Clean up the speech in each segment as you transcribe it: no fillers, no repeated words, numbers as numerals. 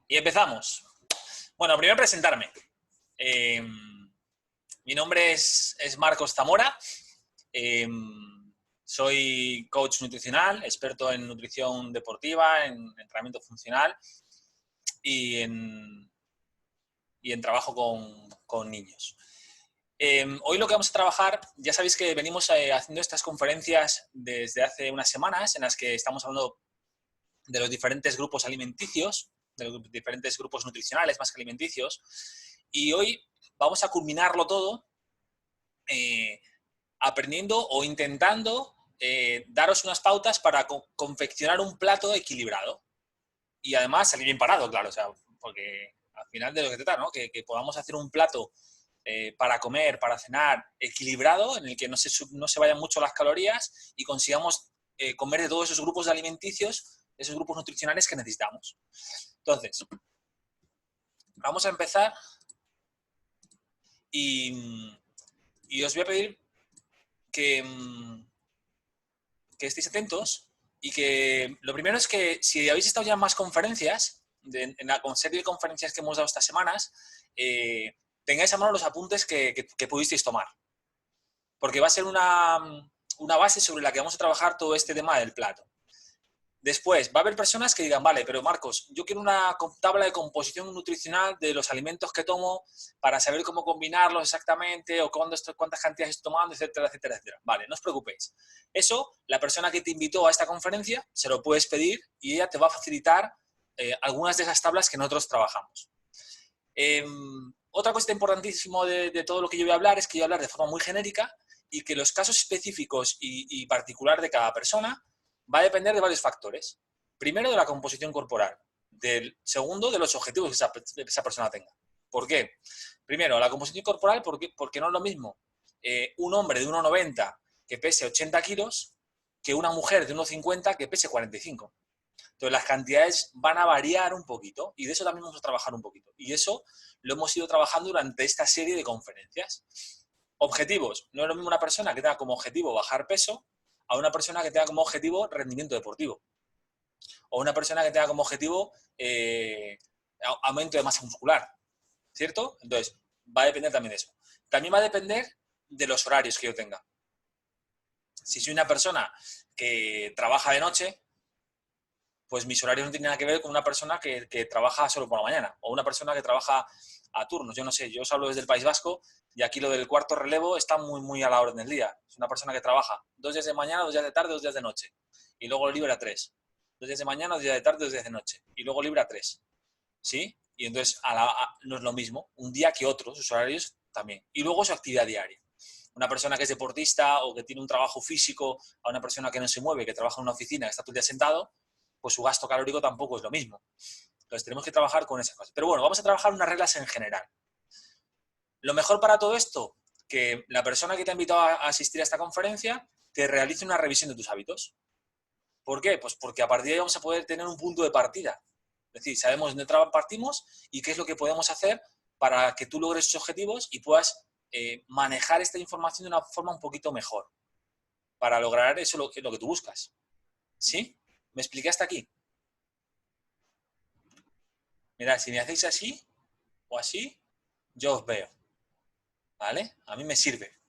Y empezamos. Bueno, primero presentarme. Eh, Mi nombre es Marcos Zamora. Eh, Soy coach nutricional, experto en nutrición deportiva, en entrenamiento funcional y en trabajo con niños. Hoy lo que vamos a trabajar, ya sabéis que venimos haciendo estas conferencias desde hace unas semanas en las que estamos hablando de los diferentes grupos alimenticios, de los diferentes grupos nutricionales más que alimenticios, y hoy vamos a culminarlo todo eh, aprendiendo o intentando daros unas pautas para confeccionar un plato equilibrado y además salir bien parado, claro, o sea, porque al final de lo que se trata, ¿no? Que podamos hacer un plato para comer, para cenar equilibrado, en el que no se vayan mucho las calorías y consigamos comer de todos esos grupos alimenticios, esos grupos nutricionales que necesitamos. Entonces, vamos a empezar y os voy a pedir que, que estéis atentos y que lo primero es que si habéis estado ya en más conferencias, en la serie de conferencias que hemos dado estas semanas, tengáis a mano los apuntes que pudisteis tomar. Porque va a ser una base sobre la que vamos a trabajar todo este tema del plato. Después, va a haber personas que digan, vale, pero Marcos, yo quiero una tabla de composición nutricional de los alimentos que tomo para saber cómo combinarlos exactamente o cuántas cantidades estoy tomando, etcétera, etcétera, etcétera. Vale, no os preocupéis. Eso, la persona que te invitó a esta conferencia se lo puedes pedir y ella te va a facilitar algunas de esas tablas que nosotros trabajamos. Otra cosa importantísima de todo lo que yo voy a hablar es que yo voy a hablar de forma muy genérica y que los casos específicos y particular de cada persona va a depender de varios factores. Primero, de la composición corporal. Segundo, de los objetivos que esa persona tenga. ¿Por qué? Primero, la composición corporal, porque no es lo mismo un hombre de 1,90 que pese 80 kilos que una mujer de 1,50 que pese 45. Entonces, las cantidades van a variar un poquito y de eso también vamos a trabajar un poquito. Y eso lo hemos ido trabajando durante esta serie de conferencias. Objetivos. No es lo mismo una persona que tenga como objetivo bajar peso a una persona que tenga como objetivo rendimiento deportivo. O una persona que tenga como objetivo aumento de masa muscular. ¿Cierto? Entonces, va a depender también de eso. También va a depender de los horarios que yo tenga. Si soy una persona que trabaja de noche, pues mis horarios no tienen nada que ver con una persona que trabaja solo por la mañana o una persona que trabaja a turnos. Yo no sé, yo os hablo desde el País Vasco y aquí lo del cuarto relevo está muy, muy a la orden del día. Es una persona que trabaja 2 días de mañana, 2 días de tarde, 2 días de noche y luego libra 3. 2 días de mañana, 2 días de tarde, 2 días de noche y luego libra 3. ¿Sí? Y entonces no es lo mismo un día que otro, sus horarios también. Y luego su actividad diaria. Una persona que es deportista o que tiene un trabajo físico a una persona que no se mueve, que trabaja en una oficina, que está todo el día sentado, pues su gasto calórico tampoco es lo mismo. Entonces tenemos que trabajar con esas cosas. Pero bueno, vamos a trabajar unas reglas en general. Lo mejor para todo esto, que la persona que te ha invitado a asistir a esta conferencia te realice una revisión de tus hábitos. ¿Por qué? Pues porque a partir de ahí vamos a poder tener un punto de partida. Es decir, sabemos dónde partimos y qué es lo que podemos hacer para que tú logres esos objetivos y puedas manejar esta información de una forma un poquito mejor para lograr eso lo que tú buscas. ¿Sí? ¿Me expliqué hasta aquí? Mirad, si me hacéis así o así, yo os veo. ¿Vale? A mí me sirve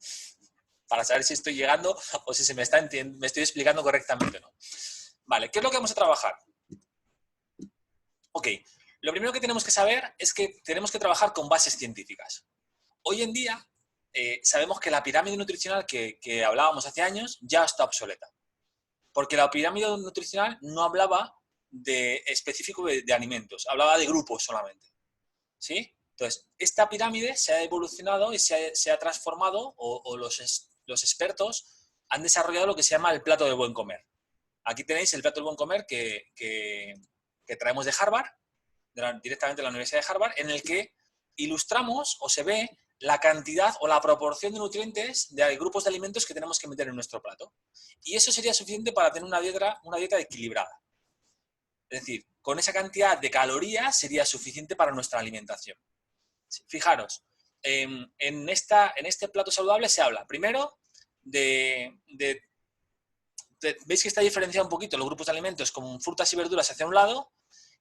para saber si estoy llegando o si me estoy explicando correctamente o no. Vale, ¿qué es lo que vamos a trabajar? Ok, lo primero que tenemos que saber es que tenemos que trabajar con bases científicas. Hoy en día sabemos que la pirámide nutricional que hablábamos hace años ya está obsoleta. Porque la pirámide nutricional no hablaba de específico de alimentos, hablaba de grupos solamente. ¿Sí? Entonces, esta pirámide se ha evolucionado y se ha transformado, o los expertos han desarrollado lo que se llama el plato del buen comer. Aquí tenéis el plato del buen comer que traemos de Harvard, directamente de la Universidad de Harvard, en el que ilustramos o se ve la cantidad o la proporción de nutrientes de grupos de alimentos que tenemos que meter en nuestro plato. Y eso sería suficiente para tener una dieta equilibrada. Es decir, con esa cantidad de calorías sería suficiente para nuestra alimentación. Fijaros, en este plato saludable se habla primero veis que está diferenciado un poquito los grupos de alimentos con frutas y verduras hacia un lado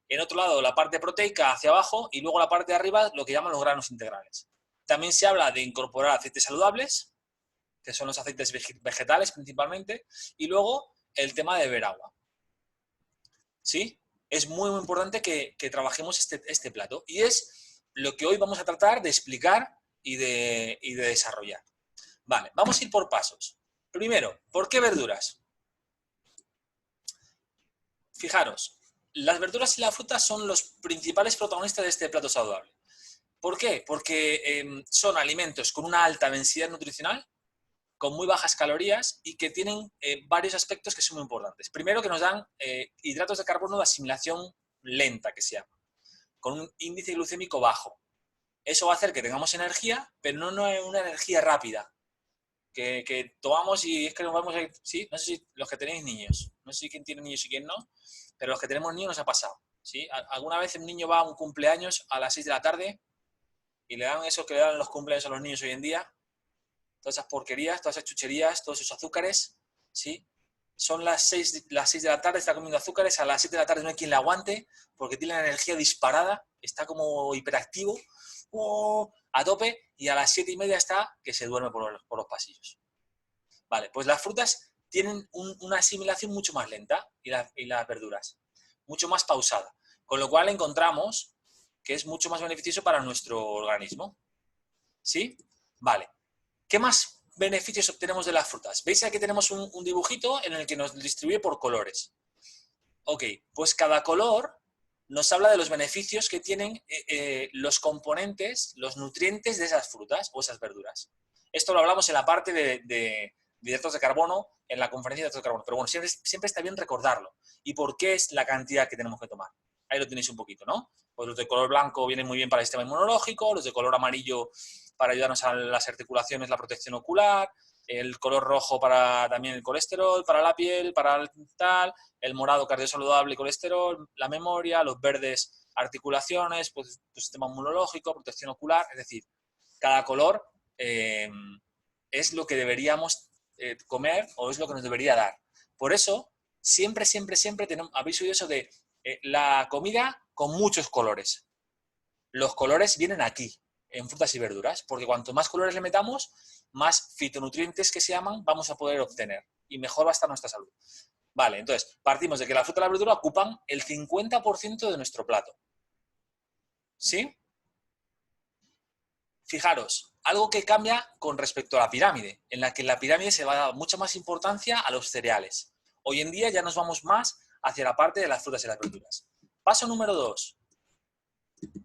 En otro lado, la parte proteica hacia abajo y luego la parte de arriba, lo que llaman los granos integrales. También se habla de incorporar aceites saludables, que son los aceites vegetales principalmente, y luego el tema de beber agua. ¿Sí? Es muy, muy importante que trabajemos este plato. Y es lo que hoy vamos a tratar de explicar y de desarrollar. Vale, vamos a ir por pasos. Primero, ¿por qué verduras? Fijaros, las verduras y la fruta son los principales protagonistas de este plato saludable. ¿Por qué? Porque son alimentos con una alta densidad nutricional, con muy bajas calorías y que tienen varios aspectos que son muy importantes. Primero, que nos dan hidratos de carbono de asimilación lenta, que se llama, con un índice glucémico bajo. Eso va a hacer que tengamos energía, pero no una energía rápida, que tomamos y es que nos vamos a ir, ¿sí? No sé si los que tenéis niños, no sé quién tiene niños y quién no, pero los que tenemos niños nos ha pasado, ¿sí? Alguna vez un niño va a un cumpleaños a las 6 de la tarde y le dan eso que le dan los cumpleaños a los niños hoy en día, todas esas porquerías, todas esas chucherías, todos esos azúcares, ¿sí? Son las 6 de la tarde, está comiendo azúcares, a las 7 de la tarde no hay quien le aguante porque tiene la energía disparada, está como hiperactivo, a tope, y a las 7:30 está que se duerme por los pasillos. Vale, pues las frutas tienen una asimilación mucho más lenta y las verduras, mucho más pausada, con lo cual encontramos que es mucho más beneficioso para nuestro organismo. ¿Sí? Vale. ¿Qué más beneficios obtenemos de las frutas? ¿Veis? Aquí tenemos un dibujito en el que nos distribuye por colores. Ok, pues cada color nos habla de los beneficios que tienen los componentes, los nutrientes de esas frutas o esas verduras. Esto lo hablamos en la parte de hidratos de carbono, en la conferencia de hidratos de carbono. Pero bueno, siempre está bien recordarlo. ¿Y por qué es la cantidad que tenemos que tomar? Ahí lo tenéis un poquito, ¿no? Pues los de color blanco vienen muy bien para el sistema inmunológico, los de color amarillo para ayudarnos a las articulaciones, la protección ocular, el color rojo para también el colesterol, para la piel, para el tal, el morado cardiosaludable y colesterol, la memoria, los verdes articulaciones, pues tu sistema inmunológico, protección ocular, es decir, cada color es lo que deberíamos comer o es lo que nos debería dar. Por eso, siempre habéis oído eso de la comida con muchos colores. Los colores vienen aquí, en frutas y verduras, porque cuanto más colores le metamos, más fitonutrientes que se llaman vamos a poder obtener y mejor va a estar nuestra salud. Vale, entonces, partimos de que la fruta y la verdura ocupan el 50% de nuestro plato. ¿Sí? Fijaros, algo que cambia con respecto a la pirámide, en la que en la pirámide se va a dar mucha más importancia a los cereales. Hoy en día ya nos vamos más hacia la parte de las frutas y las verduras. Paso número 2.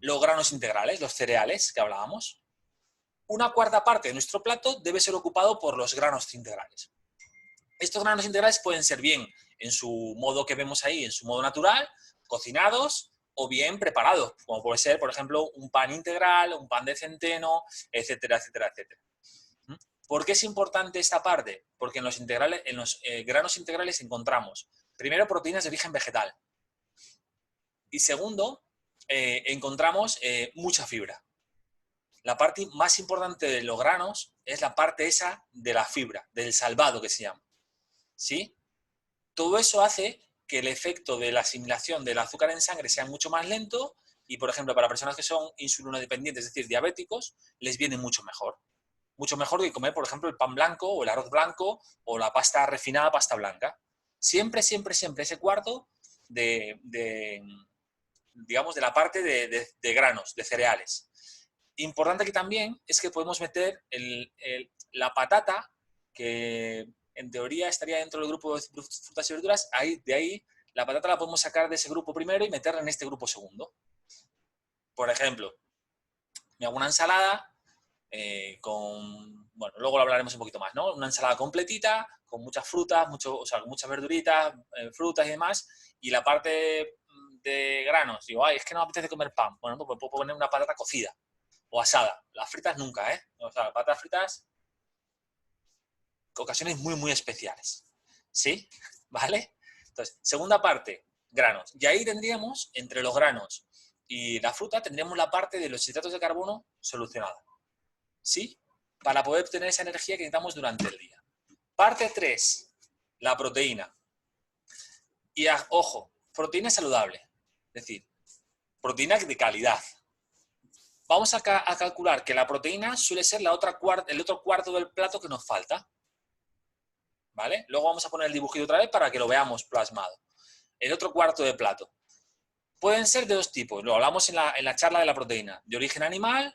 Los granos integrales, los cereales que hablábamos. Una cuarta parte de nuestro plato debe ser ocupado por los granos integrales. Estos granos integrales pueden ser bien en su modo que vemos ahí, en su modo natural, cocinados o bien preparados, como puede ser, por ejemplo, un pan integral, un pan de centeno, etcétera, etcétera, etcétera. ¿Por qué es importante esta parte? Porque en los granos integrales encontramos, primero, proteínas de origen vegetal y segundo, encontramos mucha fibra. La parte más importante de los granos es la parte esa de la fibra, del salvado que se llama. ¿Sí? Todo eso hace que el efecto de la asimilación del azúcar en sangre sea mucho más lento y, por ejemplo, para personas que son insulinodependientes, es decir, diabéticos, les viene mucho mejor. Mucho mejor que comer, por ejemplo, el pan blanco o el arroz blanco o la pasta refinada, pasta blanca. Siempre ese cuarto digamos, de la parte de granos, de cereales. Importante aquí también es que podemos meter la patata, que en teoría estaría dentro del grupo de frutas y verduras, de ahí la patata la podemos sacar de ese grupo primero y meterla en este grupo segundo. Por ejemplo, me hago una ensalada bueno, luego lo hablaremos un poquito más, ¿no? Una ensalada completita, con muchas frutas, o sea, con muchas verduritas, frutas y demás, y la parte de granos, digo, ay, es que no me apetece comer pan. Bueno, pues puedo poner una patata cocida o asada. Las fritas nunca, ¿eh? O sea, las patatas fritas, ocasiones muy, muy especiales. ¿Sí? ¿Vale? Entonces, segunda parte, granos. Y ahí tendríamos, entre los granos y la fruta, tendríamos la parte de los hidratos de carbono solucionada. ¿Sí? Para poder obtener esa energía que necesitamos durante el día. Parte 3, la proteína. Y ojo, proteína saludable. Es decir, proteína de calidad. Vamos a calcular que la proteína suele ser el otro cuarto del plato que nos falta. ¿Vale? Luego vamos a poner el dibujito otra vez para que lo veamos plasmado. El otro cuarto de plato. Pueden ser de dos tipos. Lo hablamos en la charla de la proteína. De origen animal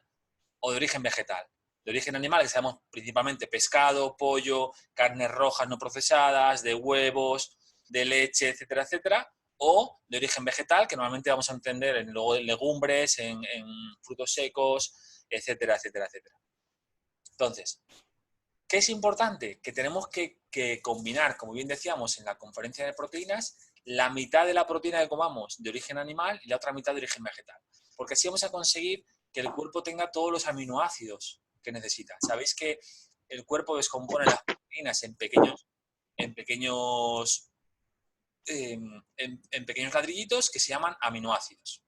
o de origen vegetal. De origen animal, que sabemos principalmente pescado, pollo, carnes rojas no procesadas, de huevos, de leche, etcétera, etcétera. O de origen vegetal, que normalmente vamos a entender en legumbres, en frutos secos, etcétera, etcétera, etcétera. Entonces, ¿qué es importante? Que tenemos que combinar, como bien decíamos en la conferencia de proteínas, la mitad de la proteína que comamos de origen animal y la otra mitad de origen vegetal. Porque así vamos a conseguir que el cuerpo tenga todos los aminoácidos que necesita. Sabéis que el cuerpo descompone las proteínas en pequeños ladrillitos que se llaman aminoácidos.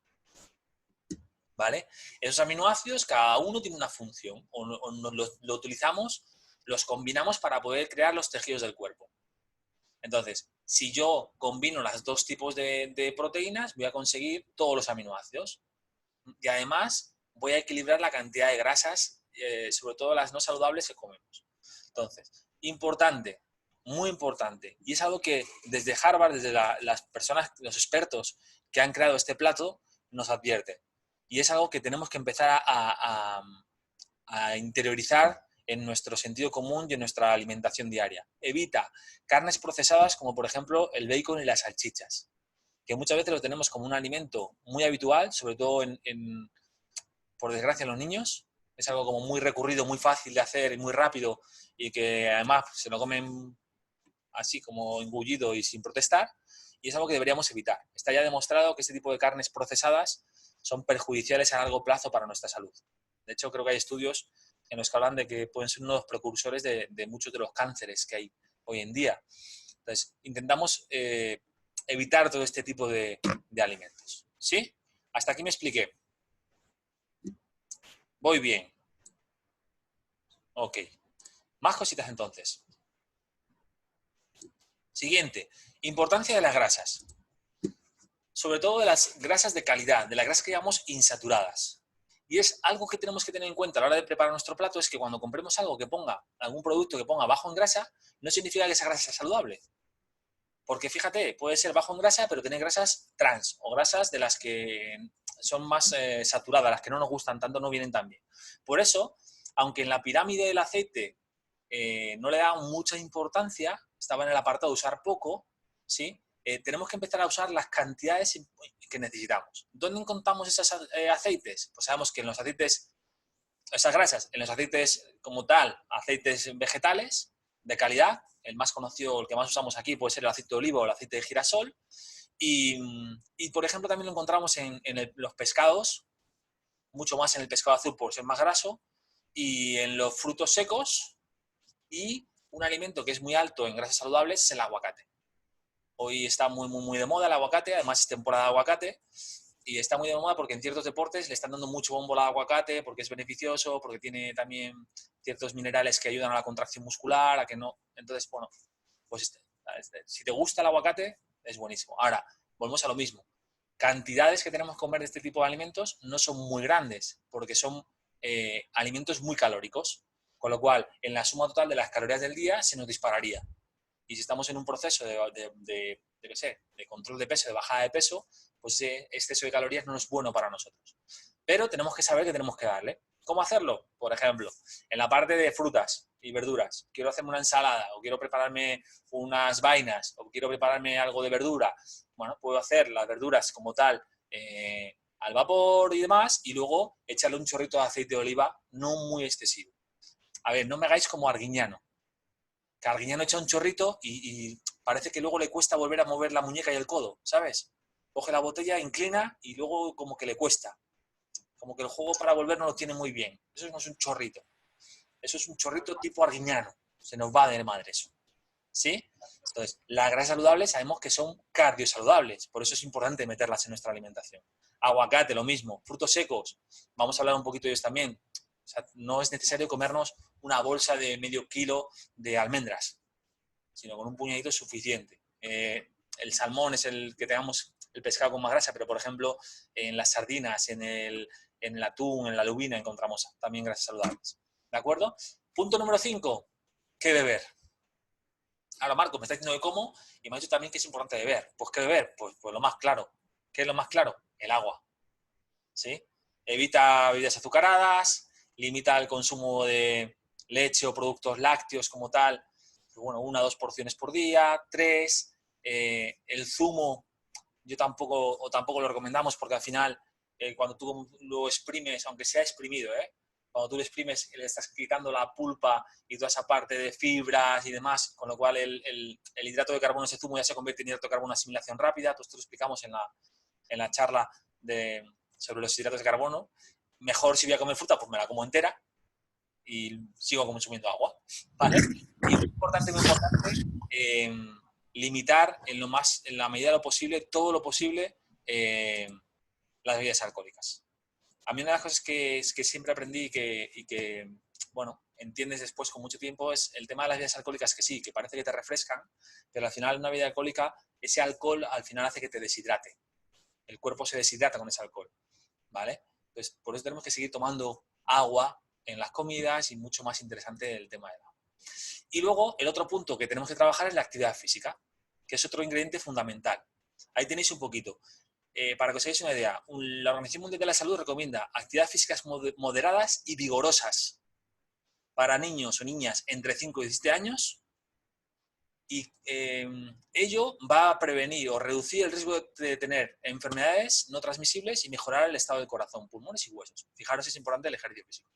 ¿Vale? Esos aminoácidos, cada uno tiene una función. O lo utilizamos, los combinamos para poder crear los tejidos del cuerpo. Entonces, si yo combino los dos tipos de proteínas, voy a conseguir todos los aminoácidos. Y además, voy a equilibrar la cantidad de grasas, sobre todo las no saludables que comemos. Entonces, importante, muy importante. Y es algo que desde Harvard, desde las personas, los expertos que han creado este plato, nos advierten. Y es algo que tenemos que empezar a interiorizar en nuestro sentido común y en nuestra alimentación diaria. Evita carnes procesadas como por ejemplo el bacon y las salchichas, que muchas veces lo tenemos como un alimento muy habitual, sobre todo por desgracia en los niños. Es algo como muy recurrido, muy fácil de hacer y muy rápido y que además se lo comen así como engullido y sin protestar, y es algo que deberíamos evitar. Está ya demostrado que este tipo de carnes procesadas son perjudiciales a largo plazo para nuestra salud. De hecho, creo que hay estudios en los que hablan de que pueden ser uno de los precursores de muchos de los cánceres que hay hoy en día. Entonces, intentamos evitar todo este tipo de alimentos. ¿Sí? Hasta aquí me expliqué. Voy bien. Ok. Más cositas entonces. Siguiente. Importancia de las grasas. Sobre todo de las grasas de calidad, de las grasas que llamamos insaturadas. Y es algo que tenemos que tener en cuenta a la hora de preparar nuestro plato, es que cuando compremos algo que ponga, algún producto que ponga bajo en grasa, no significa que esa grasa sea saludable. Porque fíjate, puede ser bajo en grasa, pero tener grasas trans o grasas de las que son más saturadas, las que no nos gustan tanto, no vienen tan bien. Por eso, aunque en la pirámide del aceite no le da mucha importancia, estaba en el apartado de usar poco, ¿sí? Tenemos que empezar a usar las cantidades que necesitamos. ¿Dónde encontramos esos aceites? Pues sabemos que en los aceites, esas grasas, en los aceites como tal, aceites vegetales de calidad, el más conocido, el que más usamos aquí puede ser el aceite de oliva o el aceite de girasol. Y por ejemplo, también lo encontramos en los pescados, mucho más en el pescado azul por ser más graso, y en los frutos secos, y un alimento que es muy alto en grasas saludables es el aguacate. Hoy está muy de moda el aguacate, además es temporada de aguacate, y está muy de moda porque en ciertos deportes le están dando mucho bombo al aguacate, porque es beneficioso, porque tiene también ciertos minerales que ayudan a la contracción muscular, a que no... Entonces, bueno, pues si te gusta el aguacate, es buenísimo. Ahora, volvemos a lo mismo. Cantidades que tenemos que comer de este tipo de alimentos no son muy grandes, porque son alimentos muy calóricos, con lo cual, en la suma total de las calorías del día se nos dispararía. Y si estamos en un proceso de control de peso, de bajada de peso, pues ese exceso de calorías no es bueno para nosotros. Pero tenemos que saber que tenemos que darle. ¿Cómo hacerlo? Por ejemplo, en la parte de frutas y verduras. Quiero hacerme una ensalada, o quiero prepararme unas vainas, o quiero prepararme algo de verdura. Bueno, puedo hacer las verduras como tal al vapor y demás, y luego echarle un chorrito de aceite de oliva no muy excesivo. A ver, no me hagáis como Arguiñano. Que Arguiñano echa un chorrito y parece que luego le cuesta volver a mover la muñeca y el codo, ¿sabes? Coge la botella, inclina y luego como que le cuesta. Como que el juego para volver no lo tiene muy bien. Eso no es un chorrito. Eso es un chorrito tipo Arguiñano. Se nos va de madre eso. ¿Sí? Entonces, las grasas saludables sabemos que son cardiosaludables. Por eso es importante meterlas en nuestra alimentación. Aguacate, lo mismo. Frutos secos. Vamos a hablar un poquito de ellos también. O sea, no es necesario comernos una bolsa de medio kilo de almendras, sino con un puñadito es suficiente. El salmón es el que tengamos el pescado con más grasa, pero por ejemplo en las sardinas, en el atún, en la lubina encontramos también grasas saludables. ¿De acuerdo? Punto número 5, ¿qué beber? Ahora Marco me está diciendo que como y me ha dicho también que es importante beber. Pues ¿qué beber? Pues lo más claro. ¿Qué es lo más claro? El agua. ¿Sí? Evita bebidas azucaradas, limita el consumo de leche o productos lácteos como tal, pues bueno, 1 o 2 porciones por día, 3, el zumo yo tampoco lo recomendamos porque al final cuando tú lo exprimes, aunque sea exprimido, cuando tú lo exprimes le estás quitando la pulpa y toda esa parte de fibras y demás, con lo cual el hidrato de carbono, ese zumo ya se convierte en hidrato de carbono a asimilación rápida, todo esto lo explicamos en la charla sobre los hidratos de carbono. Mejor si voy a comer fruta, pues me la como entera y sigo consumiendo agua, ¿vale? Y muy importante, limitar en la medida de lo posible, todo lo posible, las bebidas alcohólicas. A mí una de las cosas que siempre aprendí y que, bueno, entiendes después con mucho tiempo es el tema de las bebidas alcohólicas, que sí, que parece que te refrescan, pero al final una bebida alcohólica, ese alcohol al final hace que te deshidrate. El cuerpo se deshidrata con ese alcohol, ¿vale? Entonces, por eso tenemos que seguir tomando agua en las comidas y mucho más interesante el tema del agua. Y luego, el otro punto que tenemos que trabajar es la actividad física, que es otro ingrediente fundamental. Ahí tenéis un poquito. Para que os hagáis una idea, la Organización Mundial de la Salud recomienda actividades físicas moderadas y vigorosas para niños o niñas entre 5 y 17 años y ello va a prevenir o reducir el riesgo de tener enfermedades no transmisibles y mejorar el estado del corazón, pulmones y huesos. Fijaros, es importante el ejercicio físico.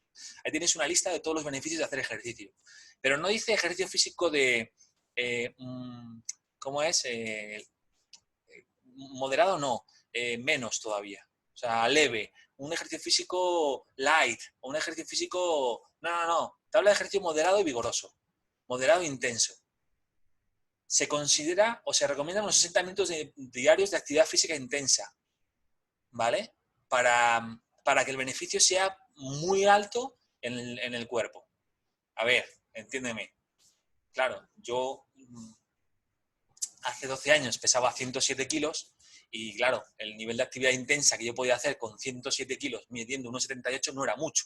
Ahí tenéis una lista de todos los beneficios de hacer ejercicio. Pero no dice ejercicio físico de... ¿cómo es? Moderado no, menos todavía. O sea, leve. Un ejercicio físico light o un ejercicio físico... No. Te habla de ejercicio moderado y vigoroso. Moderado e intenso. Se considera o se recomiendan unos 60 minutos diarios de actividad física intensa, ¿vale? Para que el beneficio sea muy alto en el cuerpo. A ver, entiéndeme. Claro, yo hace 12 años pesaba 107 kilos y claro, el nivel de actividad intensa que yo podía hacer con 107 kilos midiendo 1,78 no era mucho.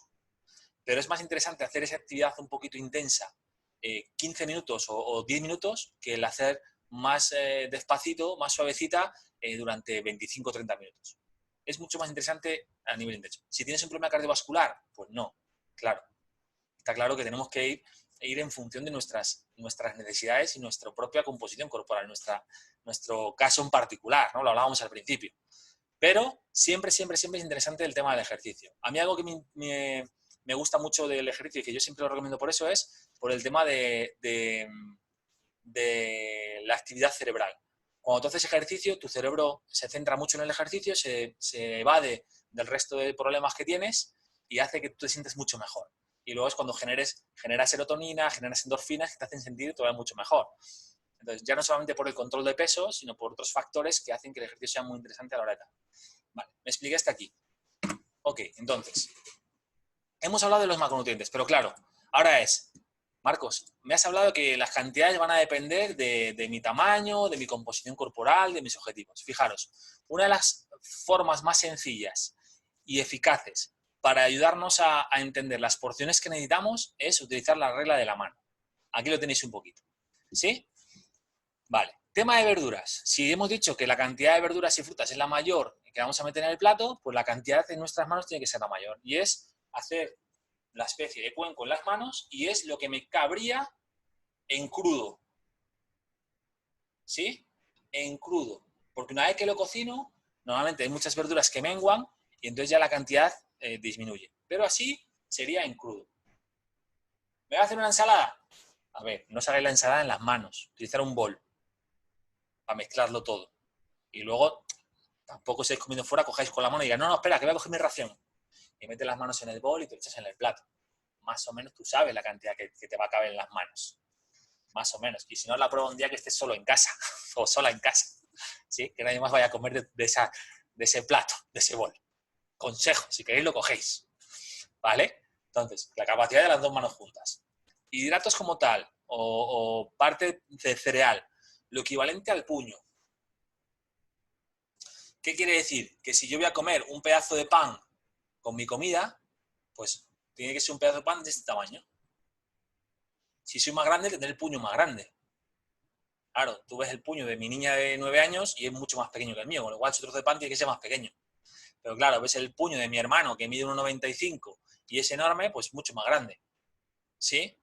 Pero es más interesante hacer esa actividad un poquito intensa 15 minutos o 10 minutos que el hacer más despacito, más suavecita durante 25 o 30 minutos. Es mucho más interesante a nivel intenso. Si tienes un problema cardiovascular, pues no, claro. Está claro que tenemos que ir en función de nuestras necesidades y nuestra propia composición corporal, nuestro caso en particular, ¿no? Lo hablábamos al principio. Pero siempre es interesante el tema del ejercicio. A mí algo que me gusta mucho del ejercicio y que yo siempre lo recomiendo por eso es por el tema de la actividad cerebral. Cuando tú haces ejercicio, tu cerebro se centra mucho en el ejercicio, se evade del resto de problemas que tienes y hace que tú te sientes mucho mejor. Y luego es cuando generas serotonina, generas endorfinas que te hacen sentir todavía mucho mejor. Entonces, ya no solamente por el control de peso, sino por otros factores que hacen que el ejercicio sea muy interesante a la hora de tal. Vale, me expliqué hasta aquí. Ok, entonces, hemos hablado de los macronutrientes, pero claro, ahora es, Marcos, me has hablado que las cantidades van a depender de mi tamaño, de mi composición corporal, de mis objetivos. Fijaros, una de las formas más sencillas y eficaces para ayudarnos a entender las porciones que necesitamos es utilizar la regla de la mano. Aquí lo tenéis un poquito. ¿Sí? Vale. Tema de verduras. Si hemos dicho que la cantidad de verduras y frutas es la mayor que vamos a meter en el plato, pues la cantidad en nuestras manos tiene que ser la mayor. Y es hacer la especie de cuenco en las manos y es lo que me cabría en crudo. ¿Sí? En crudo. Porque una vez que lo cocino, normalmente hay muchas verduras que menguan y entonces ya la cantidad disminuye. Pero así sería en crudo. ¿Me voy a hacer una ensalada? A ver, no os hagáis la ensalada en las manos. Utilizar un bol para mezclarlo todo. Y luego, tampoco estáis comiendo fuera, cojáis con la mano y digáis, no, espera, que voy a coger mi ración. Y metes las manos en el bol y te lo echas en el plato. Más o menos tú sabes la cantidad que te va a caber en las manos. Más o menos. Y si no, la prueba un día que estés solo en casa o sola en casa. ¿Sí? Que nadie más vaya a comer de ese plato, de ese bol. Consejo, si queréis lo cogéis. ¿Vale? Entonces, la capacidad de las dos manos juntas. Hidratos como tal o parte de cereal, lo equivalente al puño. ¿Qué quiere decir? Que si yo voy a comer un pedazo de pan con mi comida, pues tiene que ser un pedazo de pan de este tamaño. Si soy más grande, tendré el puño más grande. Claro, tú ves el puño de mi niña de 9 años y es mucho más pequeño que el mío, con lo cual su trozo de pan tiene que ser más pequeño. Pero claro, ves el puño de mi hermano que mide 1,95 y es enorme, pues mucho más grande. ¿Sí?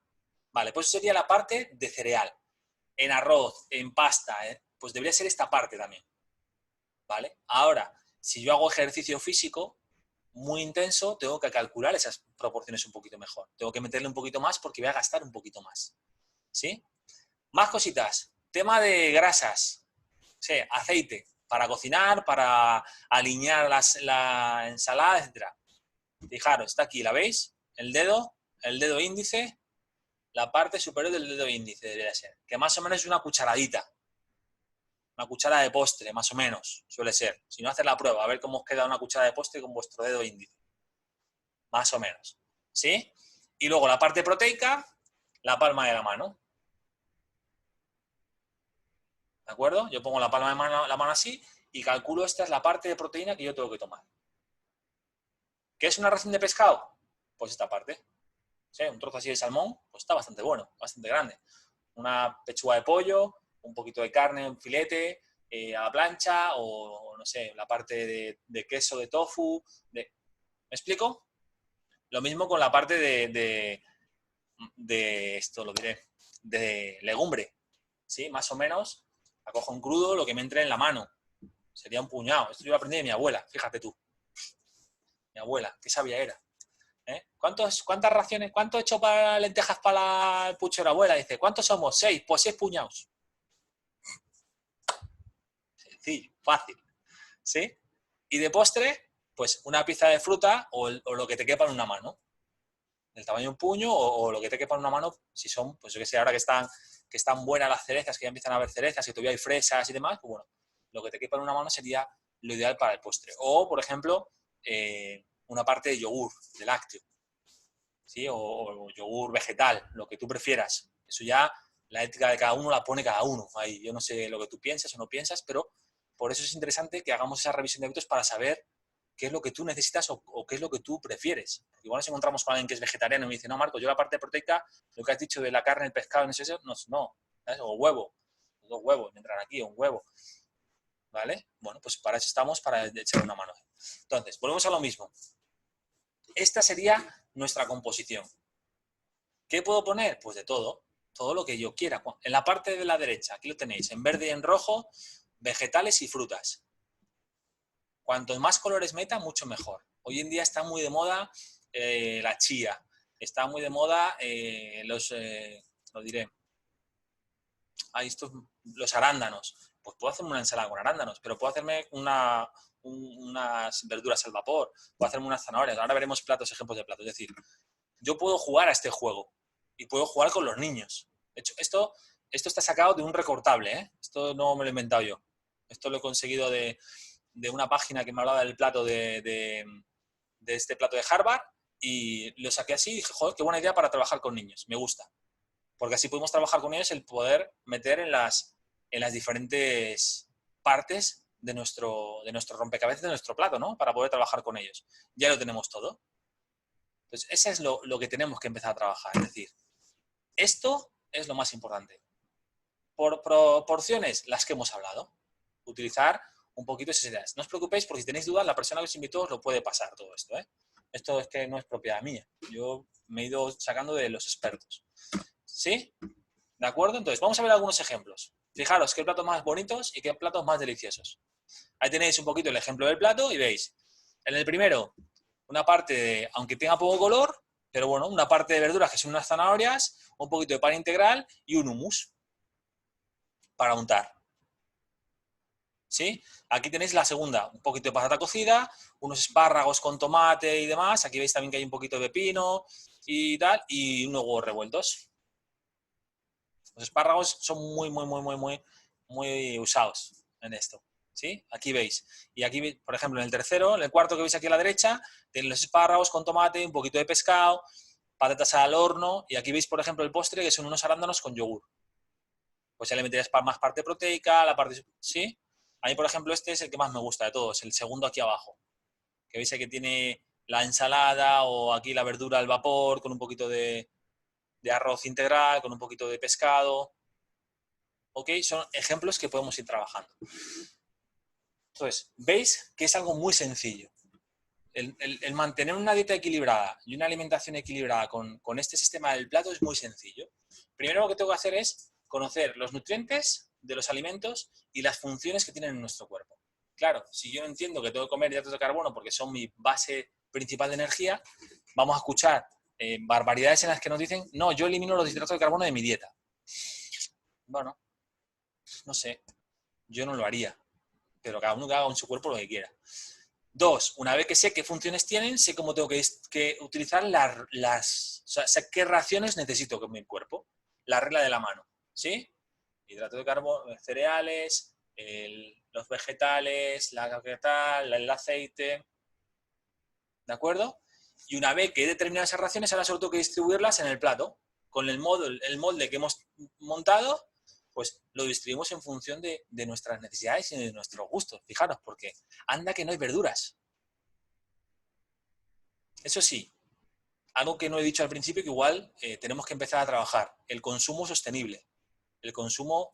Vale, pues eso sería la parte de cereal. En arroz, en pasta, pues debería ser esta parte también. ¿Vale? Ahora, si yo hago ejercicio físico muy intenso, tengo que calcular esas proporciones un poquito mejor. Tengo que meterle un poquito más porque voy a gastar un poquito más. ¿Sí? Más cositas. Tema de grasas. Sí, aceite. Para cocinar, para alinear la ensalada, etc. Fijaros, está aquí, ¿la veis? El dedo índice, la parte superior del dedo índice debería ser. Que más o menos es una cucharadita. Una cuchara de postre, más o menos, suele ser. Si no, hacer la prueba, a ver cómo os queda una cuchara de postre con vuestro dedo índice. Más o menos. ¿Sí? Y luego la parte proteica, la palma de la mano. ¿De acuerdo? Yo pongo la palma de la mano así y calculo esta es la parte de proteína que yo tengo que tomar. ¿Qué es una ración de pescado? Pues esta parte. ¿Sí? Un trozo así de salmón, pues está bastante bueno, bastante grande. Una pechuga de pollo, un poquito de carne, un filete, a la plancha o, no sé, la parte de queso de tofu. ¿Me explico? Lo mismo con la parte de esto, lo diré, de legumbre. ¿Sí? Más o menos, la cojo en crudo lo que me entre en la mano. Sería un puñado. Esto yo lo aprendí de mi abuela, fíjate tú. Mi abuela, qué sabia era. ¿Cuántas raciones? ¿Cuánto he hecho para lentejas para el pucho de la abuela? Dice, ¿cuántos somos? 6, pues 6 puñados. Sencillo, fácil. ¿Sí? Y de postre, pues una pieza de fruta o lo que te quepa en una mano. Del tamaño de un puño o lo que te quepa en una mano, si son, pues yo que sé, ahora que están buenas las cerezas, que ya empiezan a haber cerezas, que todavía hay fresas y demás, pues bueno, lo que te quepa en una mano sería lo ideal para el postre. O, por ejemplo, una parte de yogur, de lácteo. ¿Sí? O yogur vegetal, lo que tú prefieras. Eso ya la ética de cada uno la pone cada uno. Ahí, yo no sé lo que tú piensas o no piensas, pero por eso es interesante que hagamos esa revisión de hábitos para saber qué es lo que tú necesitas o qué es lo que tú prefieres. Porque igual nos encontramos con alguien que es vegetariano y me dice, no, Marco, yo la parte proteica, lo que has dicho de la carne, el pescado, no sé eso, no, ¿sabes? O huevo, 2 huevos, me entran aquí, un huevo. ¿Vale? Bueno, pues para eso estamos, para echar una mano. Entonces, volvemos a lo mismo. Esta sería nuestra composición. ¿Qué puedo poner? Pues de todo lo que yo quiera. En la parte de la derecha, aquí lo tenéis, en verde y en rojo, vegetales y frutas. Cuantos más colores meta, mucho mejor. Hoy en día está muy de moda la chía, está muy de moda lo diré, los arándanos. Pues puedo hacerme una ensalada con arándanos, pero puedo hacerme unas verduras al vapor, puedo hacerme unas zanahorias. Ahora veremos ejemplos de platos. Es decir, yo puedo jugar a este juego y puedo jugar con los niños. De hecho, esto está sacado de un recortable, ¿eh? Esto no me lo he inventado yo. Esto lo he conseguido de una página que me hablaba del plato de este plato de Harvard y lo saqué así y dije, joder, qué buena idea para trabajar con niños. Me gusta. Porque así podemos trabajar con ellos el poder meter en las diferentes partes de nuestro rompecabezas, de nuestro plato, ¿no? Para poder trabajar con ellos. Ya lo tenemos todo. Entonces, eso es lo que tenemos que empezar a trabajar. Es decir, esto es lo más importante. Por proporciones, las que hemos hablado. Utilizar un poquito esas ideas. No os preocupéis porque si tenéis dudas, la persona que os invitó os lo puede pasar todo esto. Esto es que no es propiedad mía. Yo me he ido sacando de los expertos. ¿Sí? ¿De acuerdo? Entonces, vamos a ver algunos ejemplos. Fijaros qué platos más bonitos y qué platos más deliciosos. Ahí tenéis un poquito el ejemplo del plato y veis. En el primero, una parte de, aunque tenga poco color, pero bueno, una parte de verduras que son unas zanahorias, un poquito de pan integral y un hummus para untar. ¿Sí? Aquí tenéis la segunda, un poquito de patata cocida, unos espárragos con tomate y demás. Aquí veis también que hay un poquito de pepino y tal, y unos huevos revueltos. Los espárragos son muy usados en esto. ¿Sí? Aquí veis. Y aquí, por ejemplo, en el tercero, en el cuarto que veis aquí a la derecha, tenéis los espárragos con tomate, un poquito de pescado, patatas al horno, y aquí veis, por ejemplo, el postre, que son unos arándanos con yogur. Pues ya le meterías más parte proteica, la parte... ¿Sí? A mí, por ejemplo, este es el que más me gusta de todos, el segundo aquí abajo. Que veis que tiene la ensalada o aquí la verdura al vapor con un poquito de arroz integral, con un poquito de pescado. ¿Ok? Son ejemplos que podemos ir trabajando. Entonces, veis que es algo muy sencillo. El mantener una dieta equilibrada y una alimentación equilibrada con este sistema del plato es muy sencillo. Primero lo que tengo que hacer es conocer los nutrientes de los alimentos y las funciones que tienen en nuestro cuerpo. Claro, si yo entiendo que tengo que comer hidratos de carbono porque son mi base principal de energía, vamos a escuchar barbaridades en las que nos dicen, no, yo elimino los hidratos de carbono de mi dieta. Bueno, no sé, yo no lo haría, pero cada uno que haga en su cuerpo lo que quiera. Dos, una vez que sé qué funciones tienen, sé cómo tengo que utilizar o sea, sé qué raciones necesito con mi cuerpo. La regla de la mano, ¿sí? Hidratos de carbono, cereales, los vegetales, el aceite, ¿de acuerdo? Y una vez que he determinado esas raciones, ahora solo tengo que distribuirlas en el plato. Con el molde que hemos montado, pues lo distribuimos en función de nuestras necesidades y de nuestros gustos. Fijaros, porque anda que no hay verduras. Eso sí, algo que no he dicho al principio que igual tenemos que empezar a trabajar, el consumo sostenible. El consumo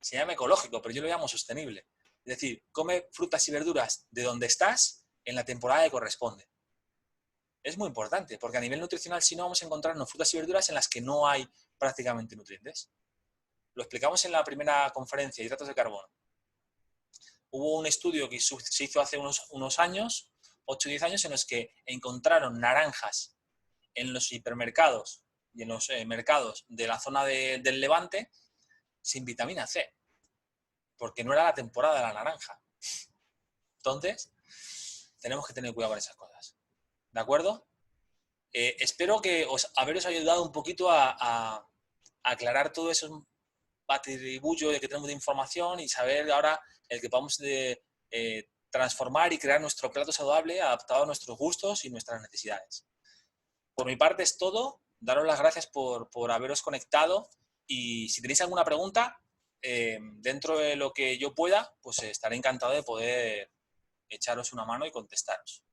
se llama ecológico, pero yo lo llamo sostenible. Es decir, come frutas y verduras de donde estás en la temporada que corresponde. Es muy importante, porque a nivel nutricional si no vamos a encontrarnos frutas y verduras en las que no hay prácticamente nutrientes. Lo explicamos en la primera conferencia, hidratos de carbono. Hubo un estudio que se hizo hace unos años, 8 o 10 años, en los que encontraron naranjas en los hipermercados y en los mercados de la zona del Levante sin vitamina C, porque no era la temporada de la naranja. Entonces, tenemos que tener cuidado con esas cosas. ¿De acuerdo? Espero que haberos ayudado un poquito a aclarar todo eso batiburrillo que tenemos de información y saber ahora el que podamos transformar y crear nuestro plato saludable adaptado a nuestros gustos y nuestras necesidades. Por mi parte es todo. Daros las gracias por haberos conectado y si tenéis alguna pregunta, dentro de lo que yo pueda, pues estaré encantado de poder echaros una mano y contestaros.